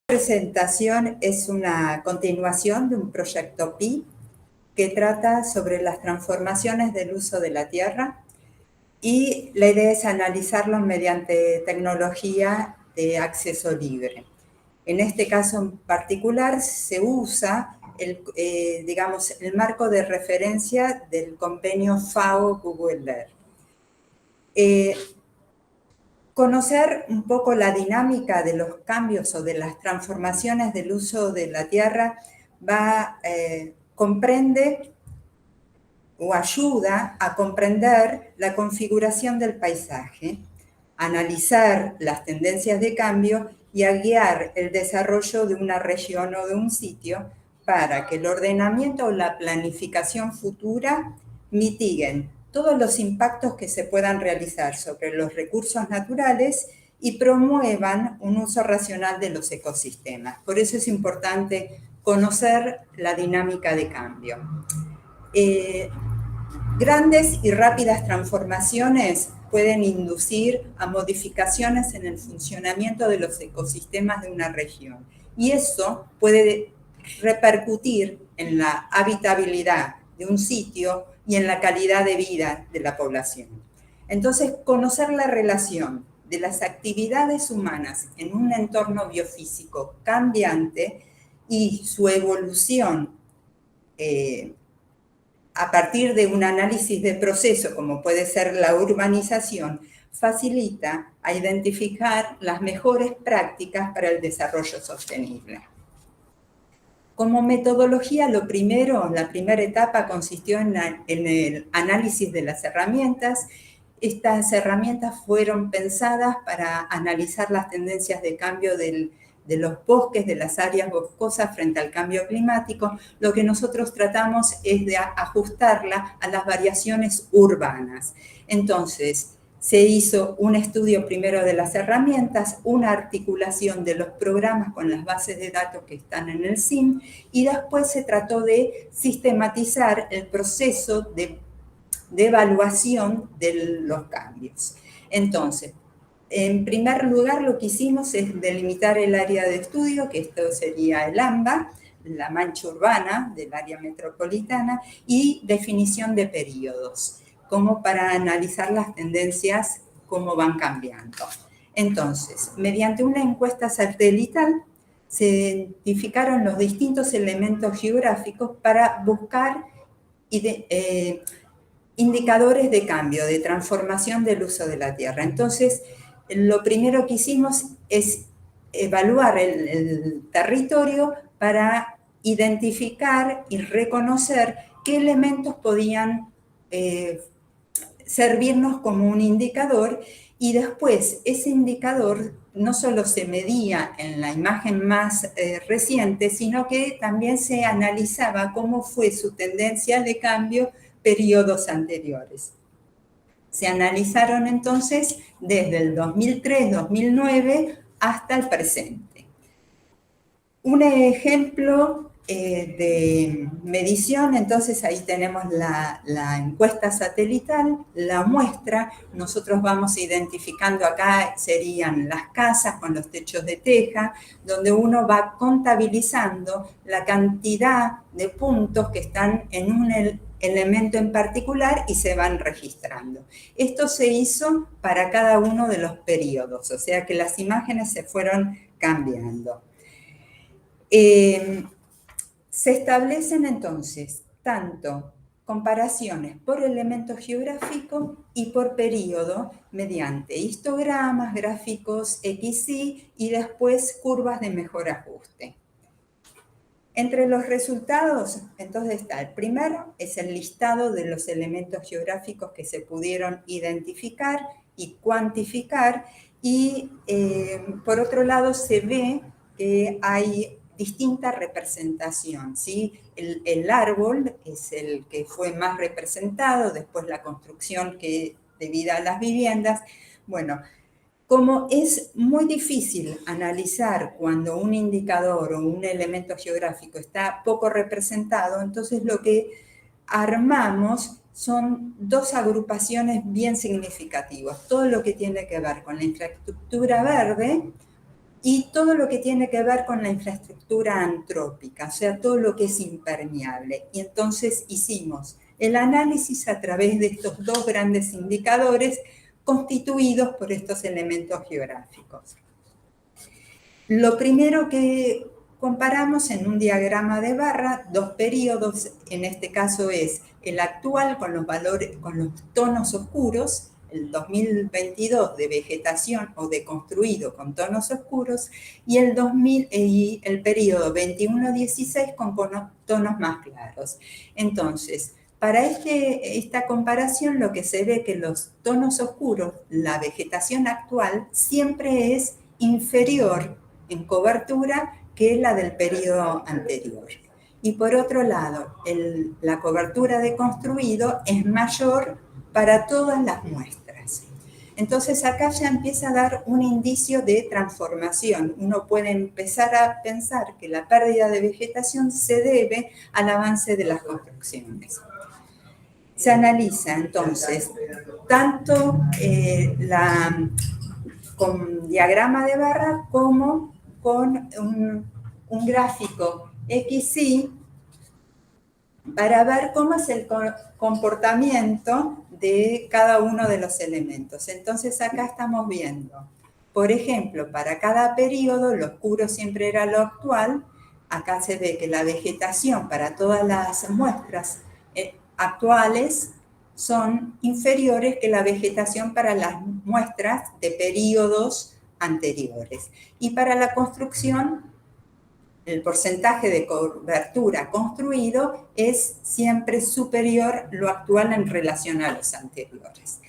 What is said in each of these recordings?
Presentación es una continuación de un proyecto PI que trata sobre las transformaciones del uso de la tierra y la idea es analizarlo mediante tecnología de acceso libre. En este caso en particular se usa el marco de referencia del convenio FAO Google Earth. Conocer un poco la dinámica de los cambios o de las transformaciones del uso de la tierra comprende o ayuda a comprender la configuración del paisaje, analizar las tendencias de cambio y a guiar el desarrollo de una región o de un sitio para que el ordenamiento o la planificación futura mitiguen todos los impactos que se puedan realizar sobre los recursos naturales y promuevan un uso racional de los ecosistemas. Por eso es importante conocer la dinámica de cambio. Grandes y rápidas transformaciones pueden inducir a modificaciones en el funcionamiento de los ecosistemas de una región y eso puede repercutir en la habitabilidad de un sitio y en la calidad de vida de la población. Entonces, conocer la relación de las actividades humanas en un entorno biofísico cambiante y su evolución a partir de un análisis de proceso, como puede ser la urbanización, facilita a identificar las mejores prácticas para el desarrollo sostenible. Como metodología, la primera etapa consistió en el análisis de las herramientas. Estas herramientas fueron pensadas para analizar las tendencias de cambio de los bosques, de las áreas boscosas frente al cambio climático. Lo que nosotros tratamos es de ajustarla a las variaciones urbanas. Entonces, se hizo un estudio primero de las herramientas, una articulación de los programas con las bases de datos que están en el CIM y después se trató de sistematizar el proceso de evaluación de los cambios. Entonces, en primer lugar, lo que hicimos es delimitar el área de estudio, que esto sería el AMBA, la mancha urbana del área metropolitana, y definición de periodos, como para analizar las tendencias, cómo van cambiando. Entonces, mediante una encuesta satelital, se identificaron los distintos elementos geográficos para buscar indicadores de cambio, de transformación del uso de la tierra. Entonces, lo primero que hicimos es evaluar el territorio para identificar y reconocer qué elementos podían servirnos como un indicador y después ese indicador no solo se medía en la imagen más reciente, sino que también se analizaba cómo fue su tendencia de cambio periodos anteriores. Se analizaron entonces desde el 2003-2009 hasta el presente. Un ejemplo de medición, entonces ahí tenemos la encuesta satelital, la muestra, nosotros vamos identificando acá, serían las casas con los techos de teja, donde uno va contabilizando la cantidad de puntos que están en un elemento en particular y se van registrando. Esto se hizo para cada uno de los periodos, o sea que las imágenes se fueron cambiando. Se establecen entonces tanto comparaciones por elemento geográfico y por periodo mediante histogramas, gráficos XY y después curvas de mejor ajuste. Entre los resultados, entonces está el primero, es el listado de los elementos geográficos que se pudieron identificar y cuantificar y por otro lado se ve que hay distinta representación, ¿sí? El árbol es el que fue más representado, después la construcción que debido a las viviendas. Bueno, como es muy difícil analizar cuando un indicador o un elemento geográfico está poco representado, entonces lo que armamos son dos agrupaciones bien significativas. Todo lo que tiene que ver con la infraestructura verde y todo lo que tiene que ver con la infraestructura antrópica, o sea, todo lo que es impermeable. Y entonces hicimos el análisis a través de estos dos grandes indicadores constituidos por estos elementos geográficos. Lo primero que comparamos en un diagrama de barra, dos periodos, en este caso es el actual con los valores, con los tonos oscuros, el 2022 de vegetación o de construido con tonos oscuros, y el periodo 21-16 con tonos más claros. Entonces, para esta comparación lo que se ve que los tonos oscuros, la vegetación actual, siempre es inferior en cobertura que es la del periodo anterior. Y por otro lado, la cobertura de construido es mayor para todas las muestras. Entonces acá ya empieza a dar un indicio de transformación. Uno puede empezar a pensar que la pérdida de vegetación se debe al avance de las construcciones. Se analiza entonces tanto con diagrama de barra como con un gráfico XY para ver cómo es el comportamiento de cada uno de los elementos. Entonces acá estamos viendo, por ejemplo, para cada periodo, lo oscuro siempre era lo actual. Acá se ve que la vegetación para todas las muestras actuales son inferiores que la vegetación para las muestras de periodos anteriores. Y para la construcción, el porcentaje de cobertura construido es siempre superior lo actual en relación a los anteriores.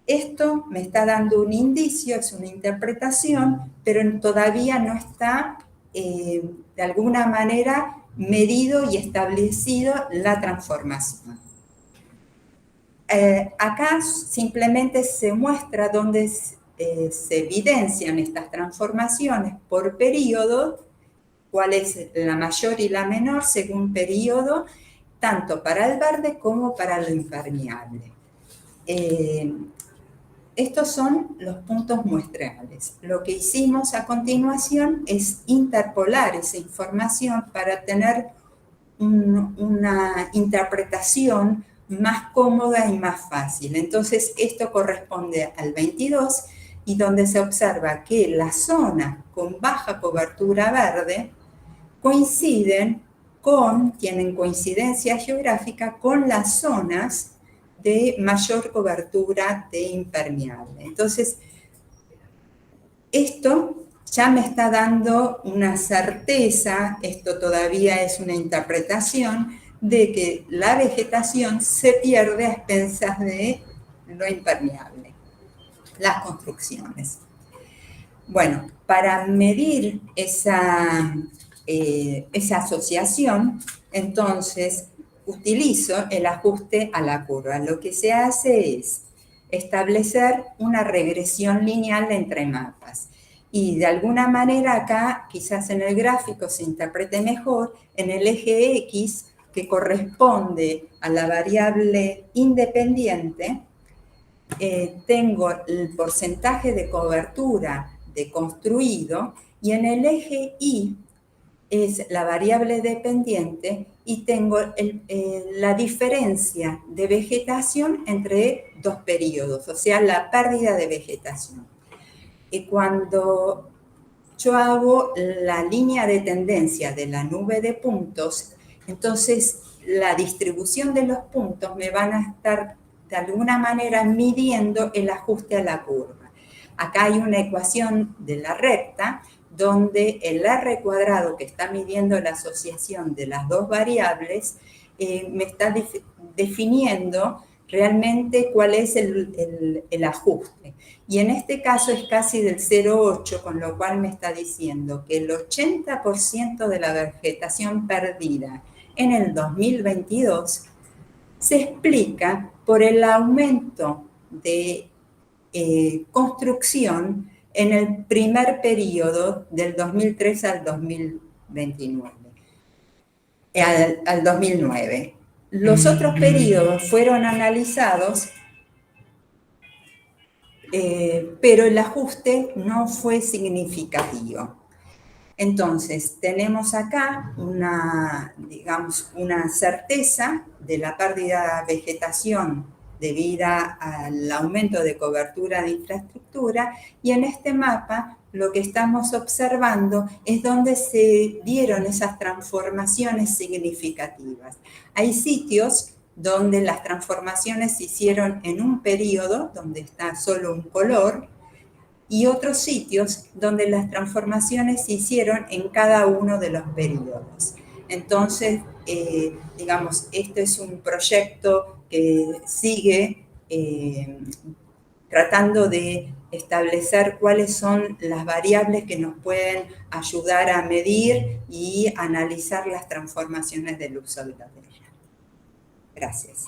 Esto me está dando un indicio, es una interpretación, pero todavía no está de alguna manera medido y establecido la transformación. Acá simplemente se muestra dónde se evidencian estas transformaciones por periodo, cuál es la mayor y la menor según periodo, tanto para el verde como para lo impermeable. Estos son los puntos muestrales. Lo que hicimos a continuación es interpolar esa información para tener una interpretación más cómoda y más fácil. Entonces, esto corresponde al 22 y donde se observa que las zonas con baja cobertura verde tienen coincidencia geográfica con las zonas de mayor cobertura de impermeable. Entonces, esto ya me está dando una certeza, esto todavía es una interpretación, de que la vegetación se pierde a expensas de lo impermeable, las construcciones. Bueno, para medir esa asociación, entonces utilizo el ajuste a la curva. Lo que se hace es establecer una regresión lineal entre mapas. Y de alguna manera acá, quizás en el gráfico se interprete mejor, en el eje X, que corresponde a la variable independiente, tengo el porcentaje de cobertura de construido, y en el eje Y es la variable dependiente y tengo la diferencia de vegetación entre dos periodos, o sea, la pérdida de vegetación. Y cuando yo hago la línea de tendencia de la nube de puntos, entonces la distribución de los puntos me van a estar de alguna manera midiendo el ajuste a la curva. Acá hay una ecuación de la recta donde el R cuadrado, que está midiendo la asociación de las dos variables, me está definiendo realmente cuál es el ajuste. Y en este caso es casi del 0,8, con lo cual me está diciendo que el 80% de la vegetación perdida en el 2022 se explica por el aumento de construcción en el primer periodo del 2003 al 2029, al 2009. Los otros periodos fueron analizados pero el ajuste no fue significativo. Entonces, tenemos acá digamos, una certeza de la pérdida de vegetación debida al aumento de cobertura de infraestructura, y en este mapa lo que estamos observando es donde se dieron esas transformaciones significativas. Hay sitios donde las transformaciones se hicieron en un periodo, donde está solo un color, y otros sitios donde las transformaciones se hicieron en cada uno de los periodos. Entonces, digamos, este es un proyecto que sigue tratando de establecer cuáles son las variables que nos pueden ayudar a medir y analizar las transformaciones del uso de la tierra. Gracias.